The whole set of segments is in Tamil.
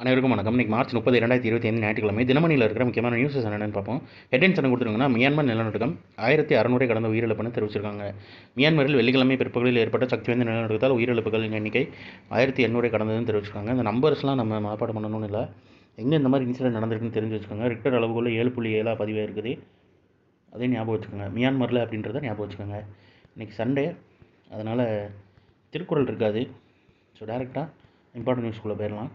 அனைவருக்கும் வணக்கம். இன்னைக்கு மார்ச் 30, 2025 ஞாயிற்றுக்கிழமை. தினமணியில் இருக்கிற முக்கியமான நியூஸஸ் என்னென்னு பார்ப்போம். ஹெட்லைன்ஸ் என்ன கொடுத்துருக்காங்கன்னா, மியான்மர் நிலநடுக்கம் 1600 கடந்த உயிரிழப்புன்னு தெரிவிச்சிருக்காங்க. மியான்மரில் வெள்ளிக்கிழமை பிற்பகலில் ஏற்பட்ட சக்தி வாய்ந்த நிலநடுக்கத்தால் உயிரிழப்புகளின் எண்ணிக்கை 1800 கடந்ததுன்னு தெரிவிச்சிருக்காங்க. இந்த நம்பர்ஸ்லாம் நம்ம மனப்பாடம் பண்ணணும்னு இல்லை, எங்கே இந்த மாதிரி இன்சிடென்ட் நடந்திருக்குன்னு தெரிஞ்சு வச்சுக்கோங்க. ரிக்டர் அளவுக்குள்ள 7.7 பதிவாக இருக்குது, அதே ஞாபகம் வச்சுக்கோங்க. மியான்மரில் அப்படின்றத ஞாபகம் வச்சுக்கோங்க. இன்றைக்கி சண்டே, அதனால் திருக்குறள் இருக்காது. ஸோ டேரெக்டாக இம்பார்ட்டன்ட் நியூஸ்குள்ளே போயிடலாம்.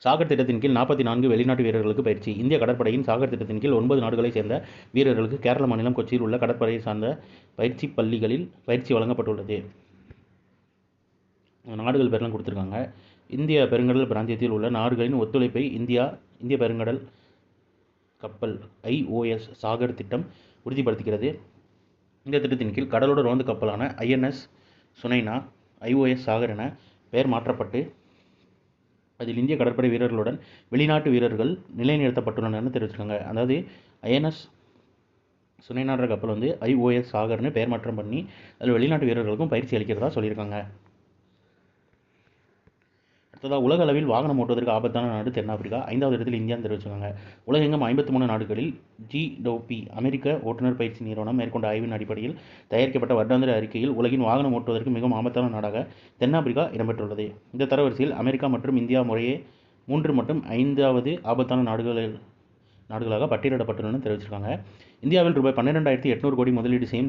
சாகர் திட்டத்தின் கீழ் 44 வெளிநாட்டு வீரர்களுக்கு பயிற்சி. இந்திய கடற்படையின் சாகர் திட்டத்தின் கீழ் 9 நாடுகளைச் சேர்ந்த வீரர்களுக்கு கேரள மாநிலம் கொச்சியில் உள்ள கடற்படையை சார்ந்த பயிற்சி பள்ளிகளில் பயிற்சி வழங்கப்பட்டுள்ளது. நாடுகள் பேரெல்லாம் கொடுத்துருக்காங்க. இந்திய பெருங்கடல் பிராந்தியத்தில் உள்ள நாடுகளின் ஒத்துழைப்பை இந்திய பெருங்கடல் கப்பல் IOS சாகர் திட்டம் உறுதிப்படுத்துகிறது. இந்த திட்டத்தின் கீழ் கடலோட ரோந்து கப்பலான INS சுனைனா IOS சாகர் என பெயர் மாற்றப்பட்டு அதில் இந்திய கடற்படை வீரர்களுடன் வெளிநாட்டு வீரர்கள் நிலைநிறுத்தப்பட்டுள்ளனர்னு தெரிவிச்சிருக்காங்க. அதாவது INS சுனைனான்ற கப்பல் IOS சாகர்னு பெயர் மாற்றம் பண்ணி அதில் வெளிநாட்டு வீரர்களுக்கும் பயிற்சி அளிக்கிறதா சொல்லியிருக்காங்க. அடுத்ததாக, உலக அளவில் வாகனம் ஓட்டுவதற்கு ஆபத்தான நாடு தென்னாப்பிரிக்கா, 5வது இடத்தில் இந்தியான்னு தெரிவிச்சிருக்காங்க. உலகெங்கும் 53 நாடுகளில் GDOP அமெரிக்க ஓட்டுநர் பயிற்சி நிறுவனம் மேற்கொண்ட ஆய்வின் அடிப்படையில் தயாரிக்கப்பட்ட வருடாந்திர அறிக்கையில் உலகின் வாகனம் ஓட்டுவதற்கு மிகவும் ஆபத்தான நாடாக தென்னாப்பிரிக்கா இடம்பெற்றுள்ளது. இந்த தரவரிசையில் அமெரிக்கா மற்றும் இந்தியா முறையே 3 மற்றும் 5வது ஆபத்தான நாடுகளாக பட்டியலிடப்பட்டுள்ளன தெரிவிச்சிருக்காங்க. இந்தியாவில் ரூபாய் 12,800 கோடி முதலீடு செய்யும்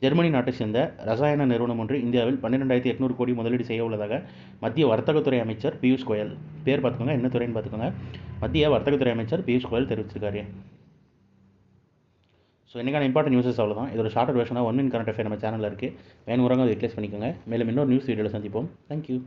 ஜெர்மனி நாட்டை சேர்ந்த ரசாயன நிறுவனம் ஒன்று இந்தியாவில் 12,800 கோடி முதலீடு செய்ய உள்ளதாக மத்திய வர்த்தகத்துறை அமைச்சர் பியூஷ் கோயல், பேர் பார்த்துக்கோங்க, என்ன துறைன்னு பார்த்துக்கோங்க, மத்திய வர்த்தகத்துறை அமைச்சர் பியூஷ் கோயல் தெரிவிச்சிருக்காரு. ஸோ இன்றைக்கான இம்பார்ட்டன்ட் நியூஸஸ் அவ்வளோதான். இதோட ஷார்ட் வெர்ஷனாக 1 மினிட் கரண்ட் அஃபேர் நம்ம சேனலில் இருக்குது, வேணுங்கிறவங்க அதை ரிப்ளேஸ் பண்ணிக்கோங்க. மேலும் இன்னொரு நியூஸ் வீடியோவில் சந்திப்போம். தேங்க்யூ.